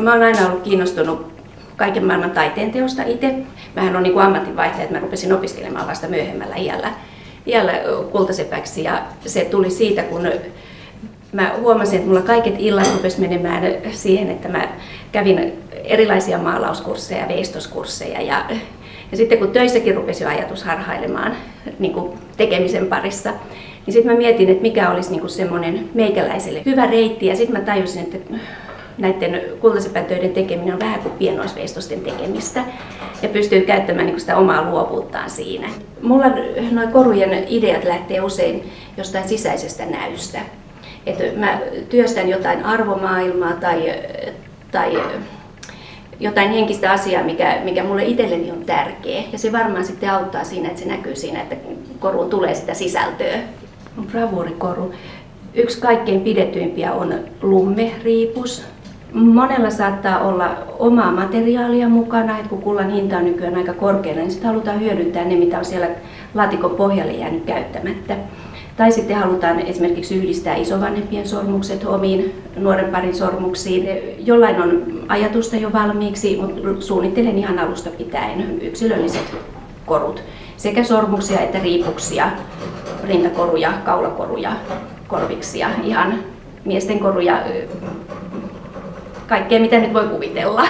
No mä oon aina ollut kiinnostunut kaiken maailman taiteen teosta itse. Mähän on niin kuin ammatinvaihtaja, että mä rupesin opiskelemaan vasta myöhemmällä iällä kultasepäksi. Ja se tuli siitä, kun mä huomasin, että mulla kaiket illat rupesi menemään siihen, että mä kävin erilaisia maalauskursseja, veistoskursseja. Ja sitten kun töissäkin rupesi jo ajatus harhailemaan niin kuin tekemisen parissa, niin sitten mä mietin, että mikä olisi niin kuin semmoinen meikäläiselle hyvä reitti. Ja sitten mä tajusin, että näiden kultasepätöiden tekeminen on vähän kuin pienoisveistosten tekemistä ja pystyy käyttämään niin kuin sitä omaa luovuuttaan siinä. Mulla nuo korujen ideat lähtee usein jostain sisäisestä näystä. Että mä työstän jotain arvomaailmaa tai jotain henkistä asiaa, mikä mulle itselleni on tärkeä. Ja se varmaan sitten auttaa siinä, että se näkyy siinä, että koruun tulee sitä sisältöä. Bravuurikoru. Yksi kaikkein pidetyimpiä on lummeriipus. Monella saattaa olla omaa materiaalia mukana, että kun kullan hinta on nykyään aika korkealla, niin sitten halutaan hyödyntää ne, mitä on siellä laatikon pohjalle jäänyt käyttämättä. Tai sitten halutaan esimerkiksi yhdistää isovanhempien sormukset omiin nuoren parin sormuksiin. Jollain on ajatusta jo valmiiksi, mutta suunnittelen ihan alusta pitäen yksilölliset korut. Sekä sormuksia että riipuksia, rintakoruja, kaulakoruja, korviksia, ihan miesten koruja, kaikkea mitä nyt voi kuvitella.